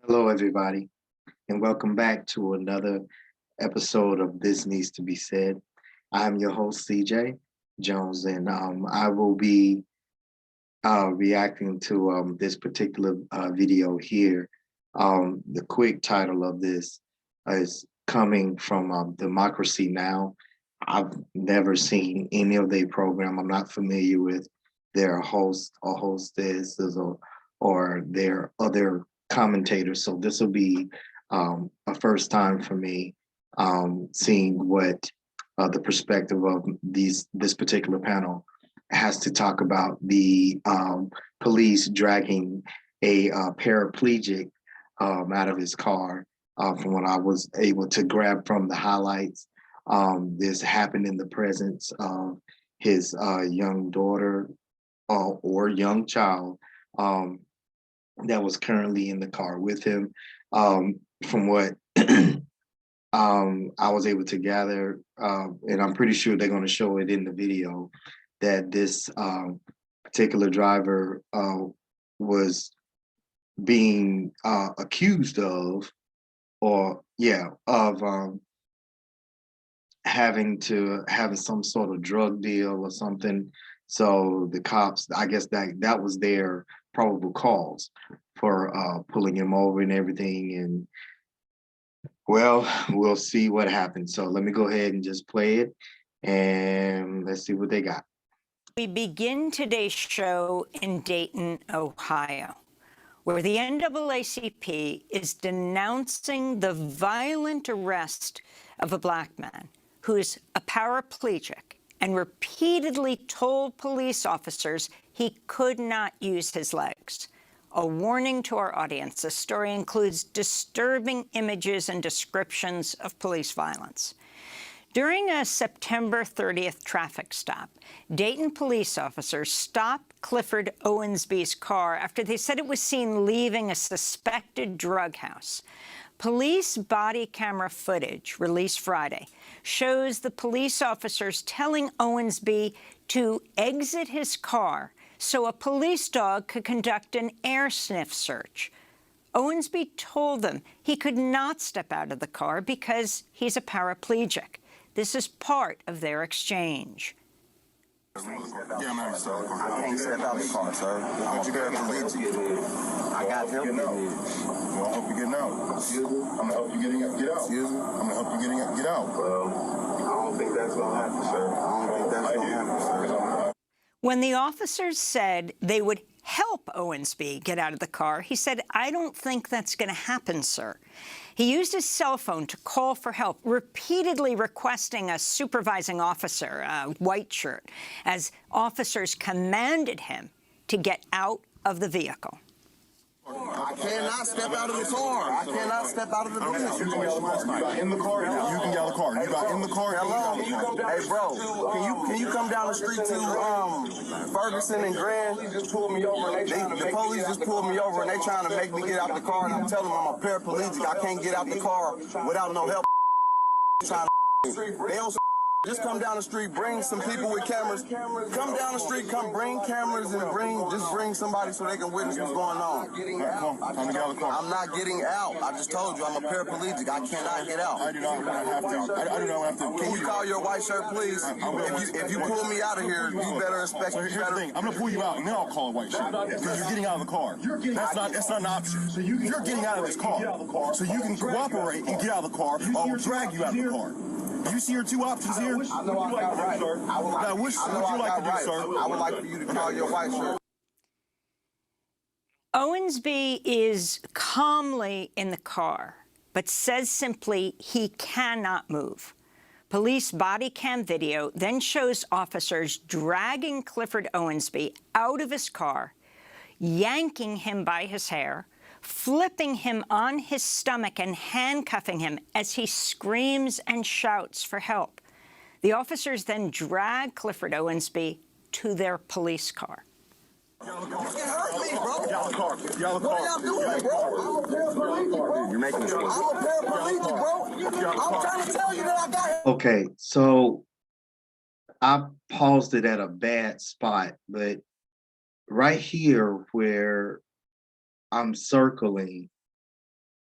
Hello, everybody, and welcome back to another episode of This Needs to Be Said. I'm your host, CJ Jones, and I will be reacting to this particular video here. The quick title of this is coming from Democracy Now! I've never seen any of their program. I'm not familiar with their host or hostesses or their other commentators. So this will be a first time for me seeing what the perspective of this particular panel has to talk about the police dragging a paraplegic out of his car. From what I was able to grab from the highlights, this happened in the presence of his young daughter or young child that was currently in the car with him. From what I was able to gather, and I'm pretty sure they're going to show it in the video, that this particular driver was being accused of, having some sort of drug deal or something. So the cops, I guess that was their probable cause for pulling him over and everything. And well, we'll see what happens. So let me go ahead and just play it, and let's see what they got. We begin today's show in Dayton, Ohio, where the NAACP is denouncing the violent arrest of a Black man who is a paraplegic and repeatedly told police officers he could not use his legs. A warning to our audience: this story includes disturbing images and descriptions of police violence. During a September 30th traffic stop, Dayton police officers stopped Clifford Owensby's car after they said it was seen leaving a suspected drug house. Police body camera footage released Friday shows the police officers telling Owensby to exit his car so a police dog could conduct an air sniff search. Owensby told them he could not step out of the car because he's a paraplegic. This is part of their exchange. Yeah, man, sir. I can't step out the car, sir. I'm a paraplegic. I got help. Well, I hope you're getting out. I'm gonna help you get out. Excuse me? I'm gonna help you get out. Well, I don't think that's gonna happen, sir. I don't think that's gonna happen, sir. When the officers said they would help Owensby get out of the car, he said, "I don't think that's going to happen, sir." He used his cell phone to call for help, repeatedly requesting a supervising officer, a white shirt, as officers commanded him to get out of the vehicle. I cannot step out of the car. I cannot step out of the business. You got in the car. You can get out of the car. You got in the car. Hello. Hey, bro. Can you come down the street to Ferguson and Grand? The police just pulled me over and they trying to make me get out the car, and I'm telling them I'm a paraplegic. I can't get out the car without no help. They don't. Just come down the street, bring some people with cameras. Come down the street, come bring cameras and bring somebody so they can witness what's going on. I'm not getting out. I just told you I'm a paraplegic. I cannot get out. I do not have to. I do not have to. Can you call your white shirt, please? If you pull me out of here, you better expect. So here's the thing. I'm gonna pull you out and then I'll call a white shirt because you're getting out of the car. That's not an option. So you're getting out of this car. So you can cooperate and get out of the car, or I'll drag you out of the car. Do you see your two options here? I know I got right. Now, what would you like to do, sir? I would like for you to call your white shirt. Owensby is calmly in the car, but says simply he cannot move. Police body cam video then shows officers dragging Clifford Owensby out of his car, yanking him by his hair, flipping him on his stomach and handcuffing him as he screams and shouts for help. The officers then drag Clifford Owensby to their police car. You hurt me, bro. Get out of the car. Get out of the car. What are y'all doing, bro? I'm a paraplegic, bro. You're making this work. I'm a paraplegic, bro. I'm trying to tell you that I got it. Okay, so I paused it at a bad spot, but right here where I'm circling,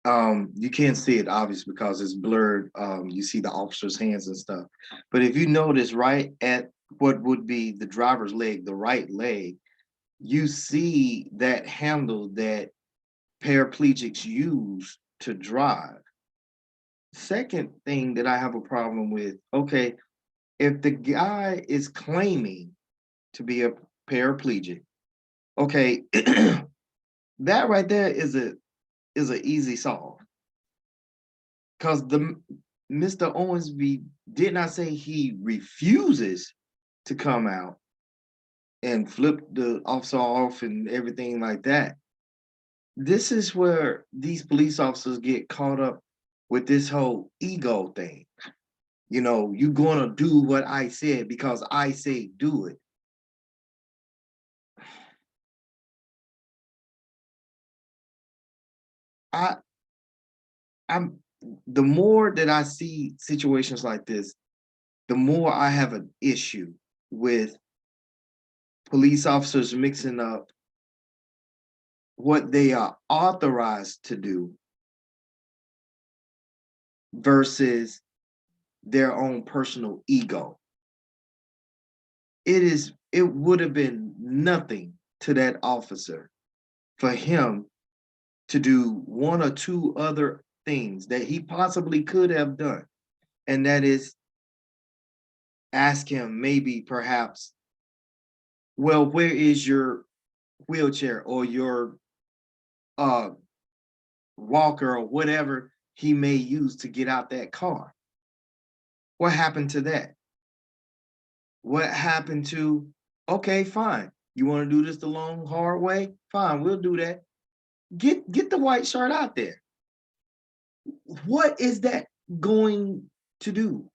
You can't see it obviously because it's blurred. You see the officer's hands and stuff. But if you notice right at what would be the driver's leg, the right leg, you see that handle that paraplegics use to drive. Second thing that I have a problem with, okay, if the guy is claiming to be a paraplegic, okay, that right there is an easy solve. Because the Mr. Owensby did not say he refuses to come out and flip the officer off and everything like that. This is where these police officers get caught up with this whole ego thing. You know, you're gonna do what I said because I say do it. I'm the more that I see situations like this, the more I have an issue with police officers mixing up what they are authorized to do versus their own personal ego. It would have been nothing to that officer for him to do one or two other things that he possibly could have done. And that is ask him maybe perhaps, well, where is your wheelchair or your uh walker or whatever he may use to get out that car? What happened to that? What happened to, okay, fine. You want to do this the long, hard way? Fine, we'll do that. Get the white shirt out there. What is that going to do?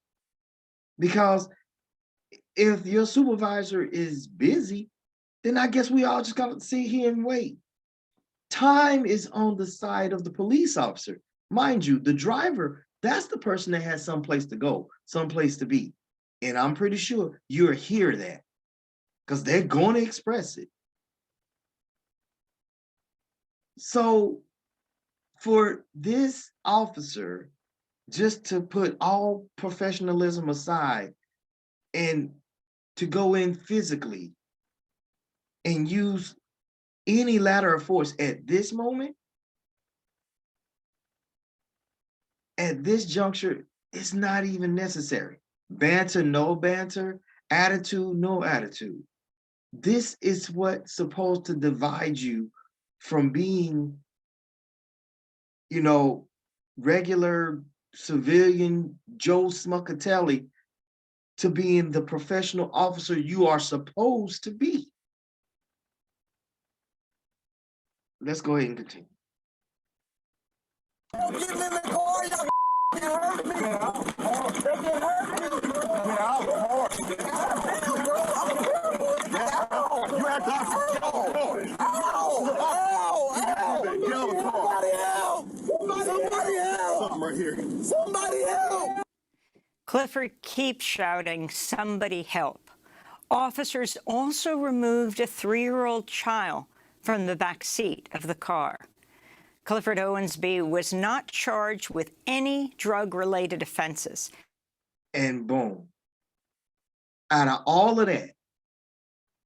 Because if your supervisor is busy, then I guess we all just gotta sit here and wait. Time is on the side of the police officer. Mind you, the driver, that's the person that has someplace to go, someplace to be. And I'm pretty sure you'll hear that because they're going to express it. So for this officer just to put all professionalism aside and to go in physically and use any ladder of force at this moment, at this juncture, it's not even necessary. Banter, no banter, attitude, no attitude. This is what's supposed to divide you from being, you know, regular civilian Joe Smuckatelli to being the professional officer you are supposed to be. Let's go ahead and continue. Get in the car, y'all can hurt me. They can hurt me. You have to go. Somebody help! Somebody help! Something right here. Somebody help! Clifford keeps shouting, "Somebody help." Officers also removed a 3-year-old child from the back seat of the car. Clifford Owensby was not charged with any drug-related offenses. And boom. Out of all of that,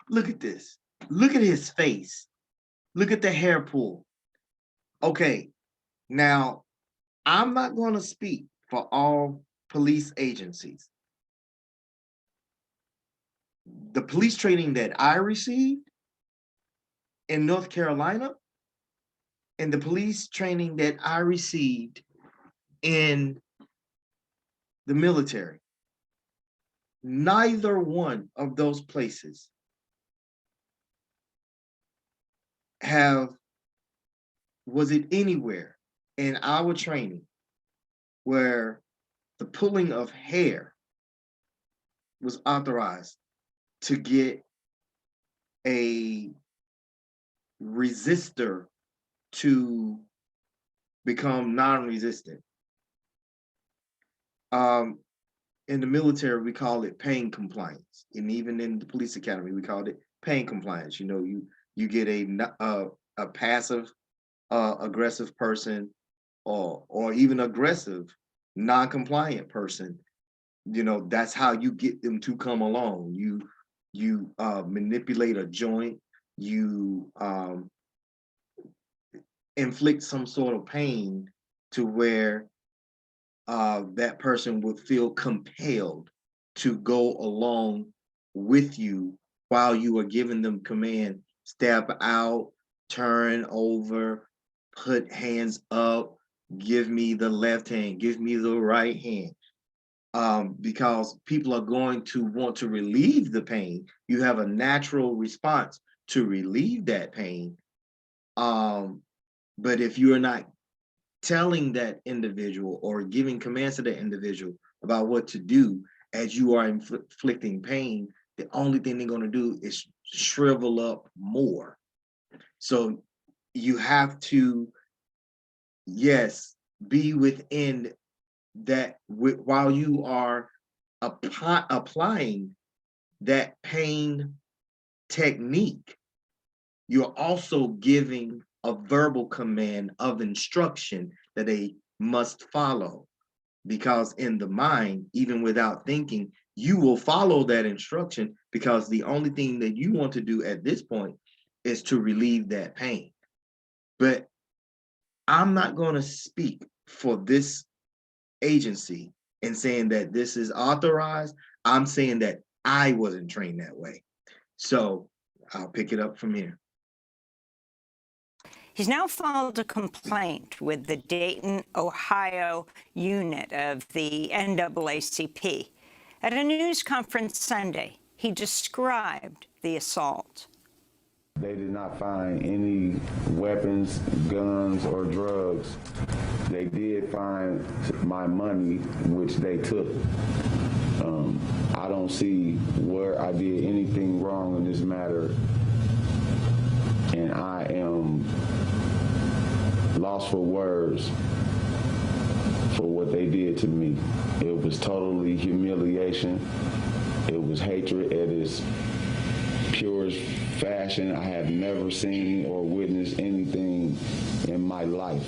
look at this. Look at his face. Look at the hair pull. Okay, now I'm not going to speak for all police agencies. The police training that I received in North Carolina and the police training that I received in the military, neither one of those places was it anywhere in our training where the pulling of hair was authorized to get a resistor to become non-resistant. In the military, we call it pain compliance, and even in the police academy, we called it pain compliance. You know, you get a passive aggressive person or even aggressive, non-compliant person, that's how you get them to come along. You manipulate a joint, you inflict some sort of pain to where that person would feel compelled to go along with you while you are giving them command, step out, turn over, put hands up, give me the left hand, give me the right hand. Because people are going to want to relieve the pain. You have a natural response to relieve that pain. But if you are not telling that individual or giving commands to that individual about what to do as you are inflicting pain, the only thing they're going to do is shrivel up more. So you have to, yes, be within that while you are applying that pain technique, you're also giving a verbal command of instruction that they must follow. Because in the mind, even without thinking, you will follow that instruction, because the only thing that you want to do at this point is to relieve that pain. But I'm not going to speak for this agency in saying that this is authorized. I'm saying that I wasn't trained that way. So I'll pick it up from here. He's now filed a complaint with the Dayton, Ohio unit of the NAACP. At a news conference Sunday, he described the assault. They did not find any weapons, guns, or drugs. They did find my money, which they took. I don't see where I did anything wrong in this matter, and I am lost for words for what they did to me. It was totally humiliation. It was hatred at its purest fashion. I have never seen or witnessed anything in my life.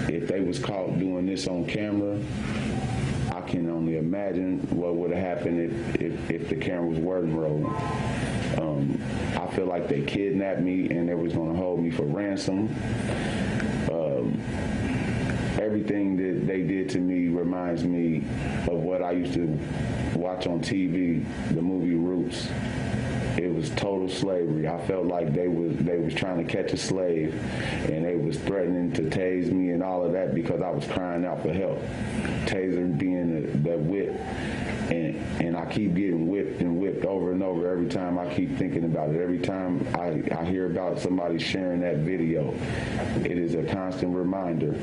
If they was caught doing this on camera, I can only imagine what would have happened if the cameras weren't rolling. I feel like they kidnapped me and they was going to hold me for ransom. Everything that they did to me reminds me of what I used to watch on TV, the movie Roots. It was total slavery. I felt like they was trying to catch a slave, and they was threatening to tase me and all of that because I was crying out for help. Taser being the whip, and I keep getting whipped and whipped over and over every time I keep thinking about it. Every time I hear about somebody sharing that video, it is a constant reminder.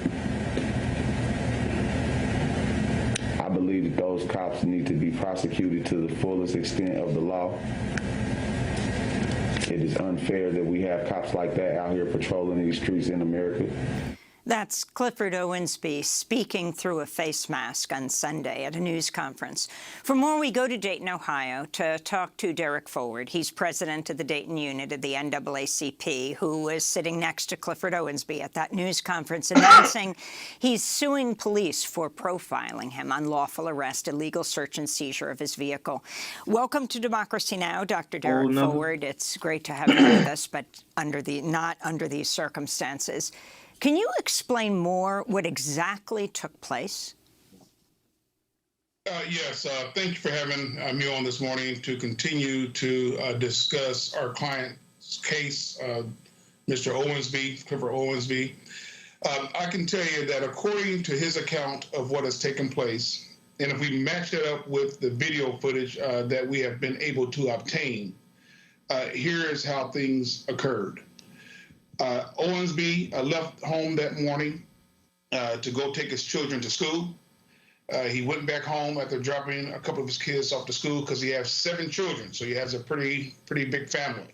I believe that those cops need to be prosecuted to the fullest extent of the law. It is unfair that we have cops like that out here patrolling these streets in America. That's Clifford Owensby speaking through a face mask on Sunday at a news conference. For more, we go to Dayton, Ohio, to talk to Derek Forward. He's president of the Dayton unit of the NAACP, who was sitting next to Clifford Owensby at that news conference, announcing he's suing police for profiling him, unlawful arrest, illegal search and seizure of his vehicle. Welcome to Democracy Now!, Dr. Derek Forward. It's great to have you with us, but not under these circumstances. Can you explain more what exactly took place? Yes, thank you for having me on this morning to continue to discuss our client's case, Mr. Owensby, Clifford Owensby. I can tell you that according to his account of what has taken place, and if we match that up with the video footage that we have been able to obtain, here is how things occurred. Owensby left home that morning to go take his children to school. He went back home after dropping a couple of his kids off to school because he has 7 children, so he has a pretty big family.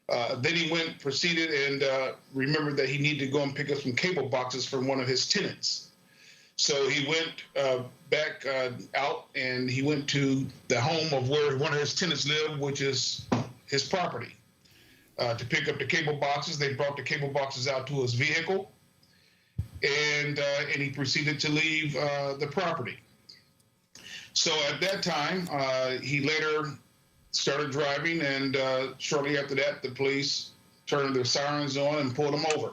Then he proceeded and remembered that he needed to go and pick up some cable boxes from one of his tenants. So he went back out and he went to the home of where one of his tenants lived, which is his property. To pick up the cable boxes. They brought the cable boxes out to his vehicle. and he proceeded to leave the property. So at that time, he later started driving, and shortly after that, the police turned their sirens on and pulled him over.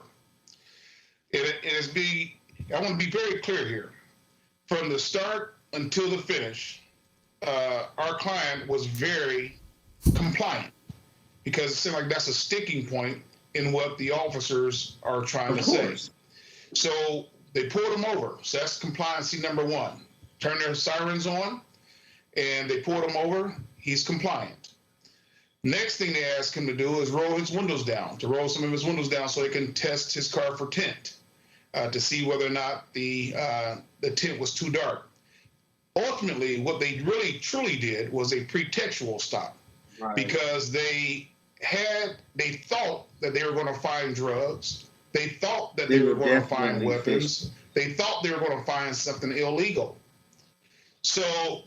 I want to be very clear here. From the start until the finish, our client was very compliant, because it seemed like that's a sticking point in what the officers are trying to say. So they pulled him over. So that's compliancy number one. Turned their sirens on, and they pulled him over. He's compliant. Next thing they asked him to do is roll his windows down, to roll some of his windows down so they can test his car for tint, to see whether or not the tint was too dark. Ultimately, what they really truly did was a pretextual stop, because they thought that they were going to find drugs. They thought that they were going to find weapons. They thought they were going to find something illegal. So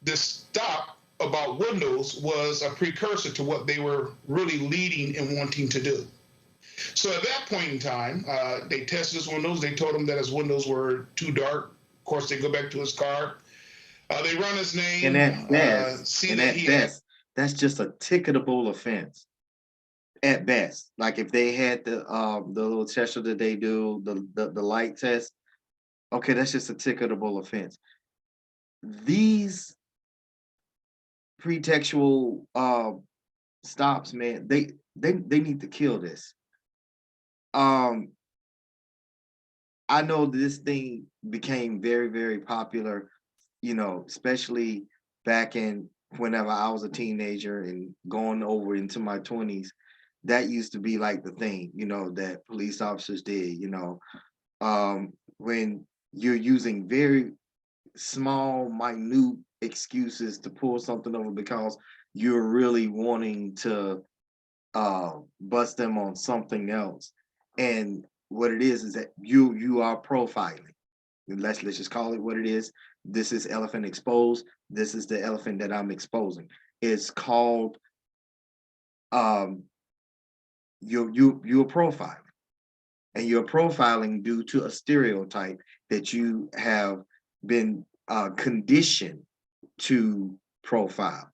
this stop about windows was a precursor to what they were really leading and wanting to do. So at that point in time, they tested his windows. They told him that his windows were too dark. Of course, they go back to his car. They run his name. And at best, that's just a ticketable offense. At best, like if they had the little test that they do, the light test, okay, that's just a ticketable offense. These pretextual stops, man, they need to kill this. I know this thing became very, very popular, you know, especially back in whenever I was a teenager and going over into my 20s. That used to be like the thing, you know, that police officers did, you know, when you're using very small, minute excuses to pull something over because you're really wanting to bust them on something else. And what it is that you are profiling. Let's just call it what it is. This is elephant exposed. This is the elephant that I'm exposing. It's called you're profiling, and you're profiling due to a stereotype that you have been conditioned to profile,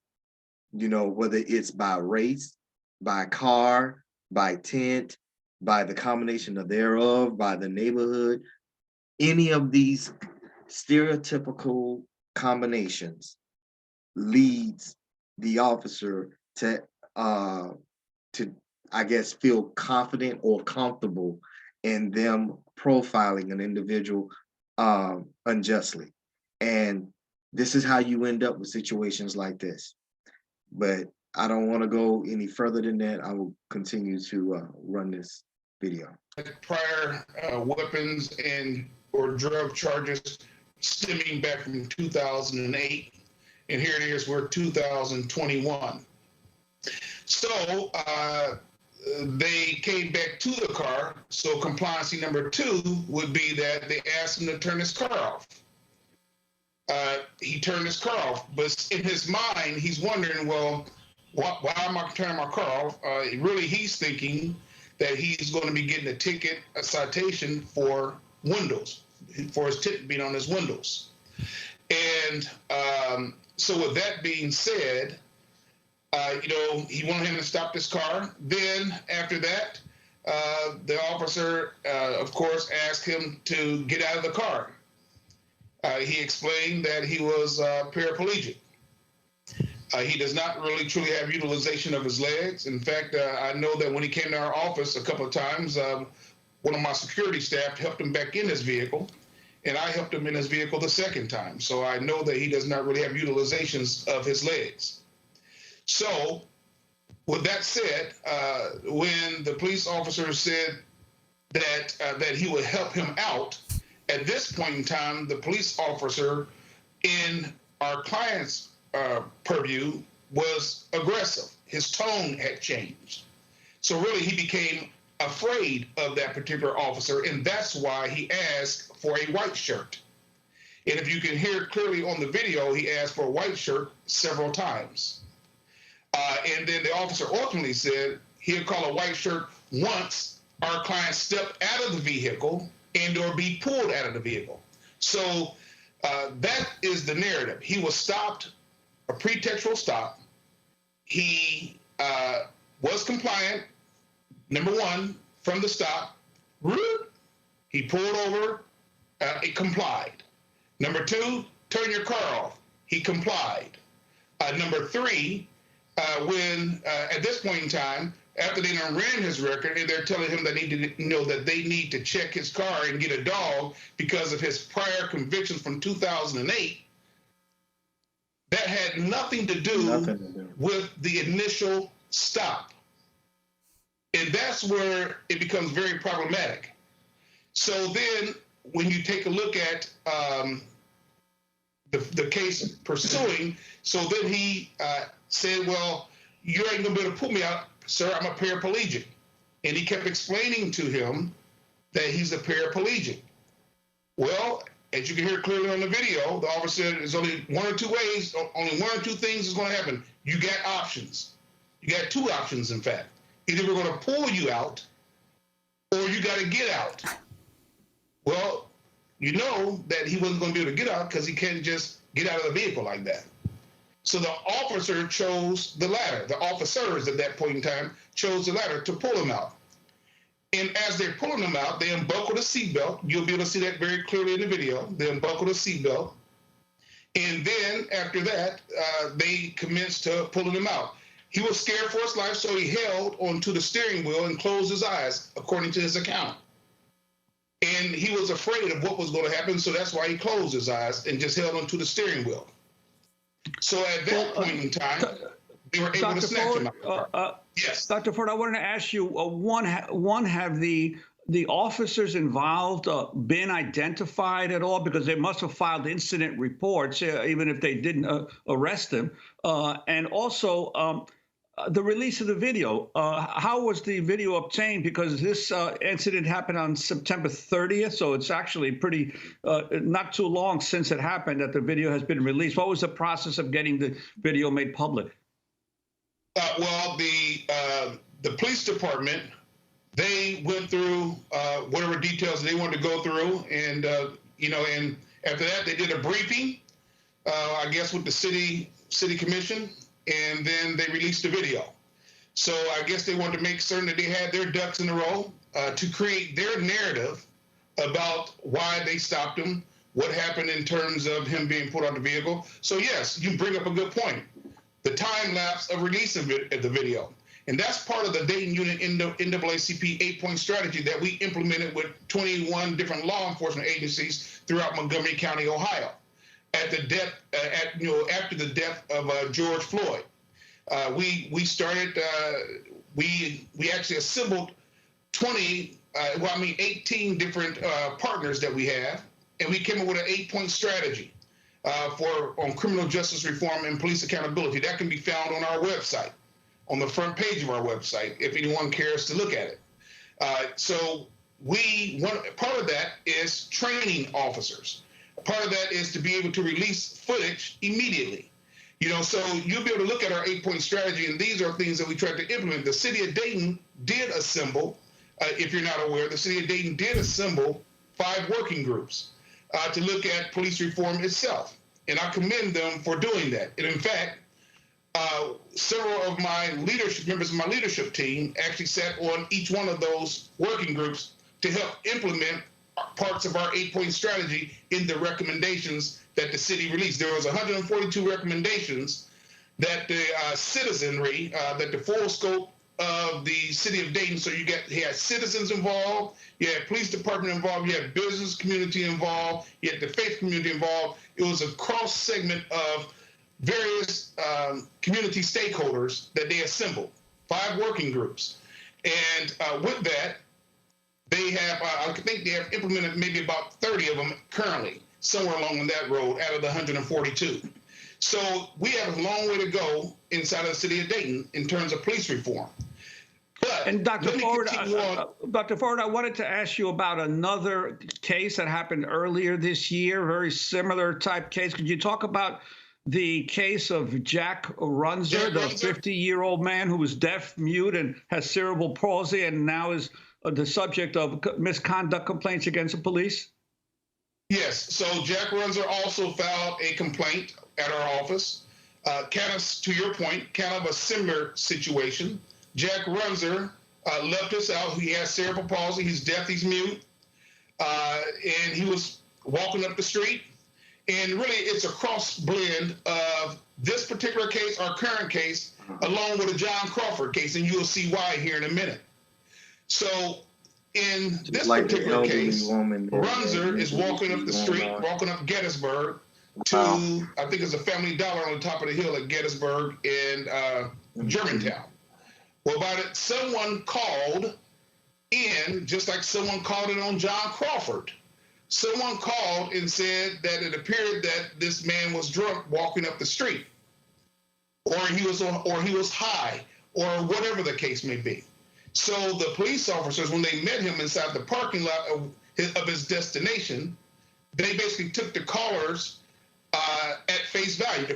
you know, whether it's by race, by car, by tint, by the combination of thereof, by the neighborhood. Any of these stereotypical combinations leads the officer to I guess feel confident or comfortable in them profiling an individual unjustly. And this is how you end up with situations like this. But I don't want to go any further than that. I will continue to run this video. Prior weapons and or drug charges stemming back from 2008, and here it is, we're 2021. So they came back to the car. So compliancy number 2 would be that they asked him to turn his car off. He turned his car off, but in his mind, he's wondering, well, why am I turning my car off? Really, he's thinking that he's going to be getting a citation for windows, for his tint being on his windows. And so with that being said, you know, he wanted him to stop this car. Then after that, the officer, of course, asked him to get out of the car. He explained that he was paraplegic. He does not really truly have utilization of his legs. In fact, I know that when he came to our office a couple of times, one of my security staff helped him back in his vehicle, and I helped him in his vehicle the second time. So I know that he does not really have utilizations of his legs. So with that said, when the police officer said that he would help him out, at this point in time, the police officer in our client's purview was aggressive. His tone had changed. So really, he became afraid of that particular officer, and that's why he asked for a white shirt. And if you can hear clearly on the video, he asked for a white shirt several times. And then the officer ultimately said he'll call a white shirt once our client stepped out of the vehicle and or be pulled out of the vehicle. So that is the narrative. He was stopped, a pretextual stop. He was compliant, number one, from the stop. He pulled over, it complied. Number two, turn your car off. He complied. Number three, when at this point in time, after they done ran his record and they're telling him that they need to check his car and get a dog because of his prior convictions from 2008, that had nothing to do with the initial stop. And that's where it becomes very problematic. So then when you take a look at the case pursuing, so then he said, well, you ain't gonna be able to pull me out, sir, I'm a paraplegic. And he kept explaining to him that he's a paraplegic. Well, as you can hear clearly on the video, the officer said there's only one or two ways, only one or two things is gonna happen. You got options. You got two options, in fact. Either we're gonna pull you out or you gotta get out. Well, you know that he wasn't gonna be able to get out because he can't just get out of the vehicle like that. So the officer chose the latter. The officers at that point in time chose the latter to pull him out. And as they're pulling him out, they unbuckle the seatbelt. You'll be able to see that very clearly in the video. They unbuckle the seatbelt. And then after that, they commenced to pulling him out. He was scared for his life, so he held onto the steering wheel and closed his eyes, according to his account. And he was afraid of what was going to happen, so that's why he closed his eyes and just held onto the steering wheel. So at that point in time, they were able to snatch him out. Yes. Dr. Ford, I wanted to ask you, one, have the officers involved been identified at all? Because they must have filed incident reports, even if they didn't arrest them. And also, the release of the video, how was the video obtained? Because this incident happened on September 30th, so it's actually pretty, not too long since it happened that the video has been released. What was the process of getting the video made public? Well, the police department, they went through whatever details they wanted to go through, and and after that they did a briefing, I guess with the city commission, and then they released the video. So I guess they wanted to make certain that they had their ducks in a row to create their narrative about why they stopped him, what happened in terms of him being put on the vehicle. So yes, you bring up a good point. The time lapse of releasing the video. And that's part of the Dayton Unit NAACP 8-point strategy that we implemented with 21 different law enforcement agencies throughout Montgomery County, Ohio, at the death, after the death of George Floyd. We started. We actually assembled 18 different partners that we have, and we came up with an 8-point strategy on criminal justice reform and police accountability. That can be found on our website, on the front page of our website, if anyone cares to look at it. So part of that is training officers. Part of that is to be able to release footage immediately. So you'll be able to look at our 8-point strategy, and these are things that we tried to implement. The city of Dayton did assemble, if you're not aware, the city of Dayton did assemble 5 working groups to look at police reform itself. And I commend them for doing that. And in fact, several of my members of my leadership team actually sat on each one of those working groups to help implement parts of our 8-point strategy in the recommendations that the city released. There was 142 recommendations that the citizenry, that the full scope of the city of Dayton, so you had citizens involved, you had police department involved, you had business community involved, you had the faith community involved. It was a cross segment of various community stakeholders that they assembled, 5 working groups. And with that, they have, I think they have implemented maybe about 30 of them currently, somewhere along that road out of the 142. So we have a long way to go inside of the city of Dayton in terms of police reform. But and Dr. Ford, I wanted to ask you about another case that happened earlier this year, very similar type case. Could you talk about the case of Jack Runzer, the 50-year-old man who was deaf, mute, and has cerebral palsy, and now is the subject of misconduct complaints against the police? Yes. So Jack Runzer also filed a complaint at our office. Kind of, to your point, kind of a similar situation. Jack Runzer left us out. He has cerebral palsy. He's deaf. He's mute. And he was walking up the street. And really, it's a cross blend of this particular case, our current case, along with a John Crawford case. And you'll see why here in a minute. So in this like particular case, Runzer is walking up the street, walking up Gettysburg to, I think it's a Family Dollar on the top of the hill at Gettysburg in Germantown. Well, about it, someone called in, just like someone called in on John Crawford. Someone called and said that it appeared that this man was drunk walking up the street, or he was high, or whatever the case may be. So the police officers, when they met him inside the parking lot of his destination, they basically took the callers at face value.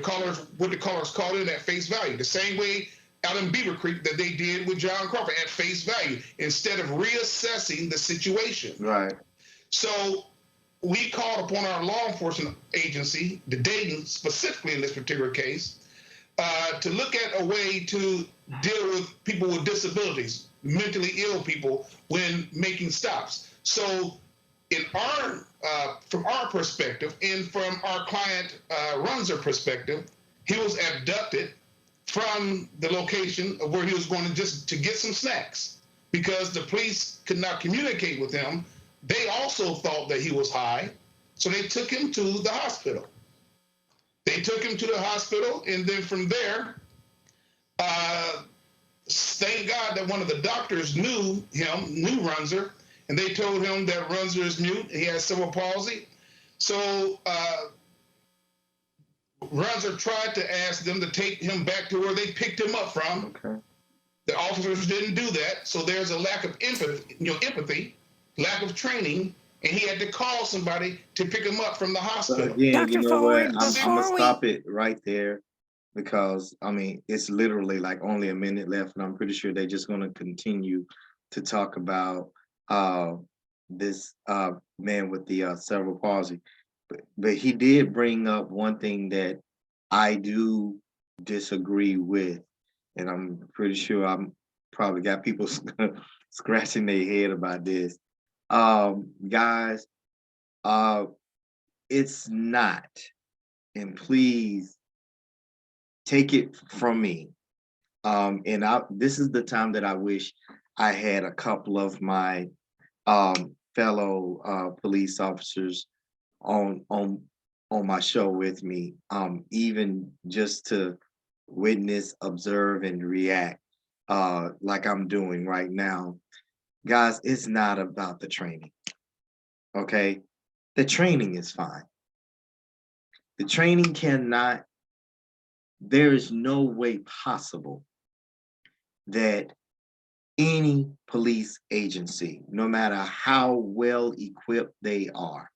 What the callers called in at face value, the same way out in Beaver Creek that they did with John Crawford, at face value, instead of reassessing the situation. Right. So we called upon our law enforcement agency, the Dayton specifically in this particular case, to look at a way to deal with people with disabilities, mentally ill people, when making stops. So in our, from our perspective, and from our client Runzer perspective, he was abducted from the location of where he was going to get some snacks, because the police could not communicate with him. They also thought that he was high, so they took him to the hospital. They took him to the hospital, and then from there, thank God that one of the doctors knew Runzer, and they told him that Runzer is mute, he has cerebral palsy. So Runzer tried to ask them to take him back to where they picked him up from. Okay. The officers didn't do that, so there's a lack of empathy, lack of training, and he had to call somebody to pick him up from the hospital. So again, Dr. you know Foley, what? I'm before gonna we- stop it right there, because I mean it's literally like only a minute left, and I'm pretty sure they're just gonna continue to talk about this man with the cerebral palsy. But he did bring up one thing that I do disagree with, and I'm pretty sure I'm probably got people scratching their head about this. Guys, it's not, and please take it from me. This is the time that I wish I had a couple of my fellow police officers on my show with me, even just to witness, observe, and react like I'm doing right now. Guys, it's not about the training, okay? The training is fine. The training there is no way possible that any police agency, no matter how well equipped they are,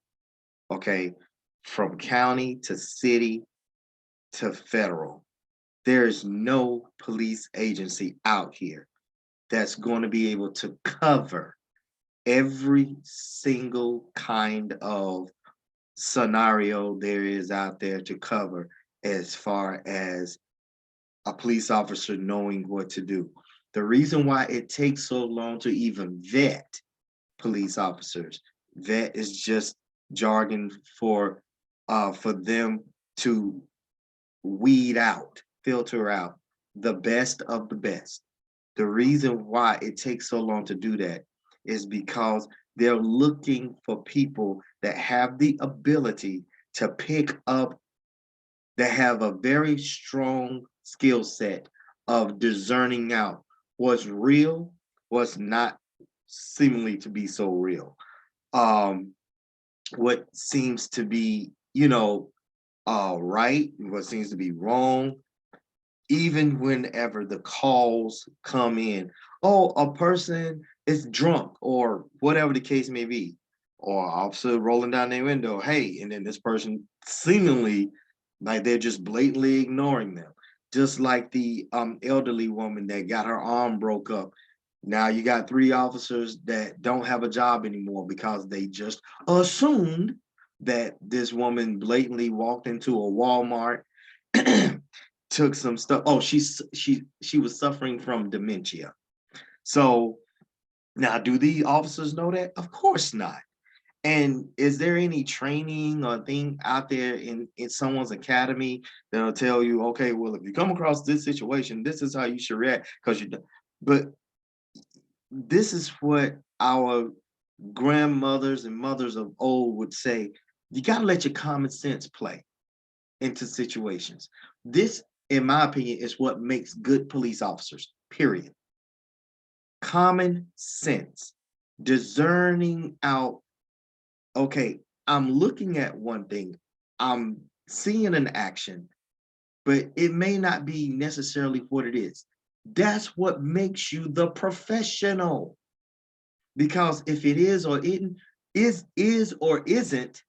okay, from county to city to federal, there's no police agency out here that's going to be able to cover every single kind of scenario there is out there to cover, as far as a police officer knowing what to do. The reason why it takes so long to even vet police officers, vet is just jargon for them to weed out, filter out the best of the best. The reason why it takes so long to do that is because they're looking for people that have the ability to pick up, that have a very strong skill set of discerning out what's real, what's not seemingly to be so real. What seems to be, right, what seems to be wrong, even whenever the calls come in, oh, a person is drunk, or whatever the case may be, or officer rolling down their window, hey, and then this person seemingly like they're just blatantly ignoring them. Just like the elderly woman that got her arm broke up Now you got 3 officers that don't have a job anymore because they just assumed that this woman blatantly walked into a Walmart, took some stuff. Oh, she was suffering from dementia. So now, do the officers know that? Of course not. And is there any training or thing out there in someone's academy that'll tell you, okay, well, if you come across this situation, this is how you should react? Because but this is what our grandmothers and mothers of old would say. You got to let your common sense play into situations. This, in my opinion, is what makes good police officers, period. Common sense, discerning out, okay, I'm looking at one thing, I'm seeing an action, but it may not be necessarily what it is. That's what makes you the professional. Because if it is or isn't, is or isn't,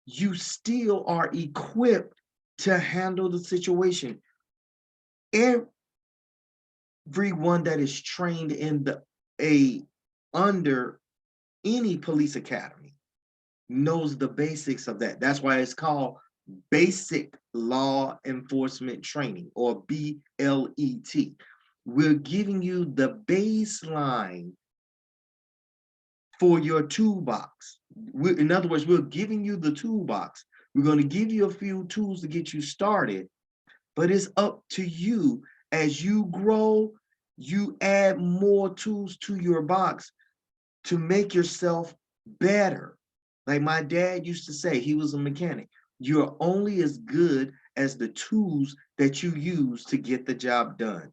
you still are equipped to handle the situation. Everyone that is trained in under any police academy knows the basics of that. That's why it's called basic law enforcement training, or BLET. We're giving you the baseline for your toolbox. In other words, we're giving you the toolbox. We're going to give you a few tools to get you started, but it's up to you. As you grow, you add more tools to your box to make yourself better. Like my dad used to say, he was a mechanic. You're only as good as the tools that you use to get the job done.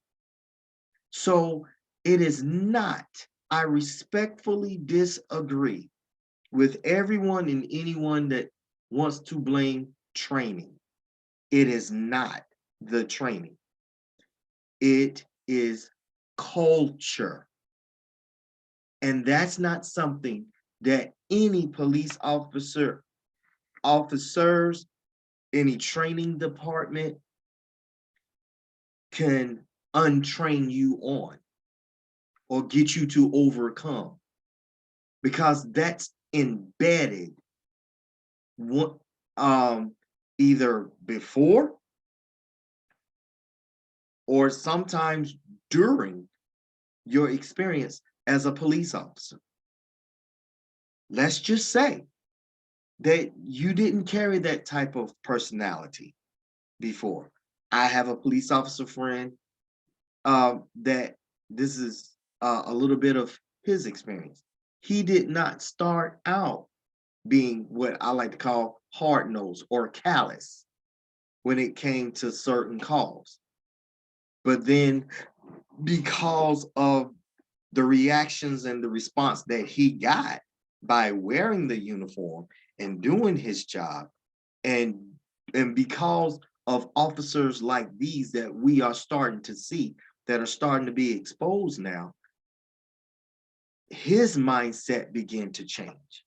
So it is not, I respectfully disagree with everyone and anyone that wants to blame training. It is not the training. It is culture. And that's not something that any police officers, any training department can untrain you on or get you to overcome, because that's embedded either before or sometimes during your experience as a police officer. Let's just say that you didn't carry that type of personality before. I have a police officer friend that this is a little bit of his experience. He did not start out being what I like to call hard-nosed or callous when it came to certain calls. But then because of the reactions and the response that he got by wearing the uniform and doing his job, and because of officers like these that we are starting to see that are starting to be exposed now, his mindset began to change.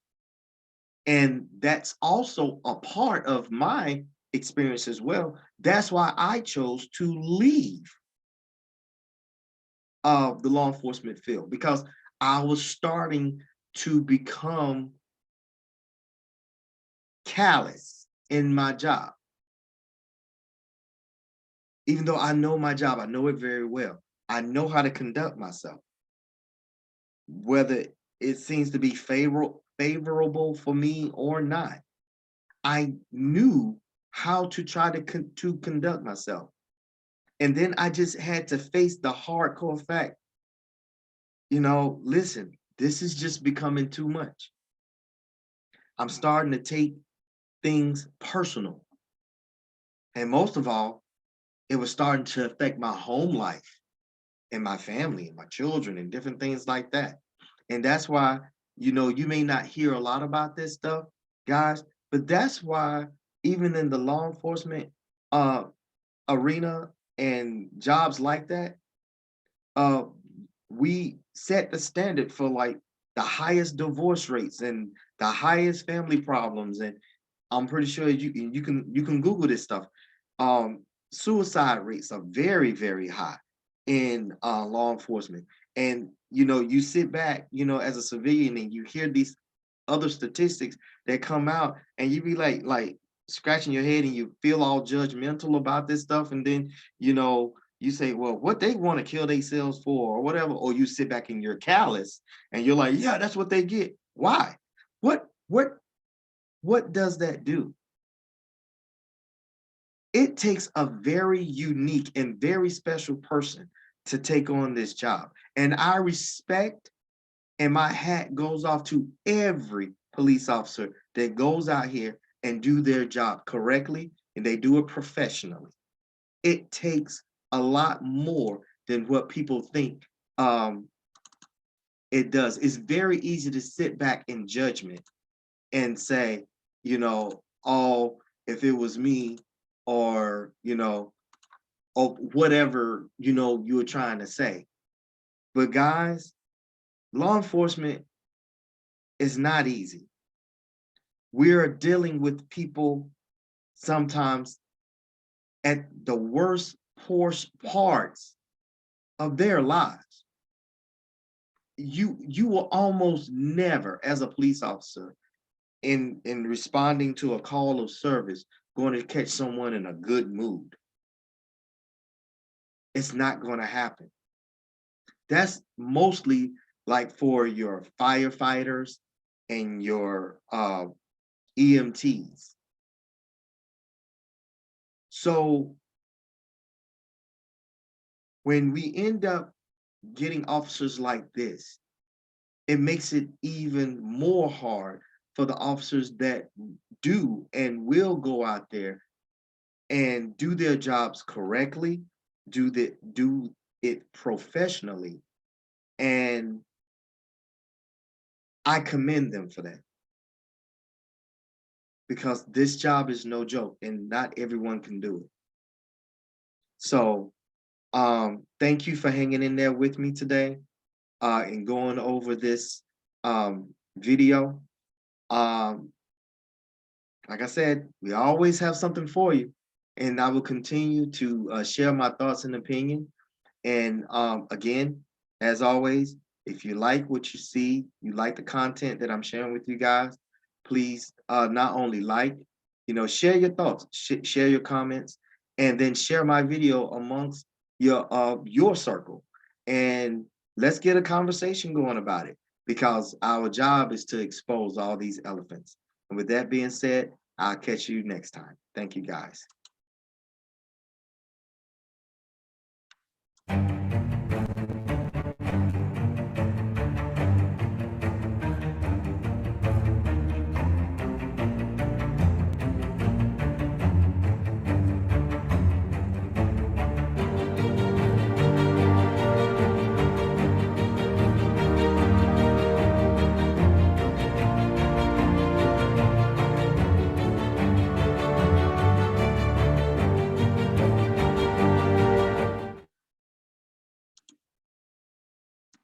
And that's also a part of my experience as well. That's why I chose to leave the law enforcement field, because I was starting to become callous in my job. Even though I know my job, I know it very well. I know how to conduct myself. Whether it seems to be favorable for me or not, I knew how to try to conduct myself. And then I just had to face the hardcore fact, listen, this is just becoming too much. I'm starting to take things personal. And most of all, it was starting to affect my home life and my family and my children and different things like that. And that's why, you may not hear a lot about this stuff, guys, but that's why even in the law enforcement arena and jobs like that, we set the standard for like the highest divorce rates and the highest family problems. And I'm pretty sure you can Google this stuff. Suicide rates are very, very high in law enforcement. And, you know, you sit back, you know, as a civilian and you hear these other statistics that come out and you be like scratching your head and you feel all judgmental about this stuff. And then, you know, you say, well, what they want to kill themselves for or whatever, or you sit back and you're callous and you're like, yeah, that's what they get. Why? What does that do? It takes a very unique and very special person to take on this job. And I respect, and my hat goes off to every police officer that goes out here and do their job correctly, and they do it professionally. It takes a lot more than what people think it does. It's very easy to sit back in judgment and say, you know, oh, if it was me, or, you know, or whatever, you know, you were trying to say. But guys, law enforcement is not easy. We're dealing with people sometimes at the worst parts of their lives. You will almost never, as a police officer, in responding to a call of service, going to catch someone in a good mood. It's not going to happen. That's mostly like for your firefighters and your EMTs. So when we end up getting officers like this, it makes it even more hard for the officers that do and will go out there and do their jobs correctly, do it professionally. And I commend them for that, because this job is no joke and not everyone can do it. So thank you for hanging in there with me today and going over this video. Like I said, we always have something for you, and I will continue to share my thoughts and opinion. And again, as always, if you like what you see, you like the content that I'm sharing with you guys, please not only like, you know, share your thoughts, share your comments, and then share my video amongst your circle. And let's get a conversation going about it, because our job is to expose all these elephants. And with that being said, I'll catch you next time. Thank you, guys.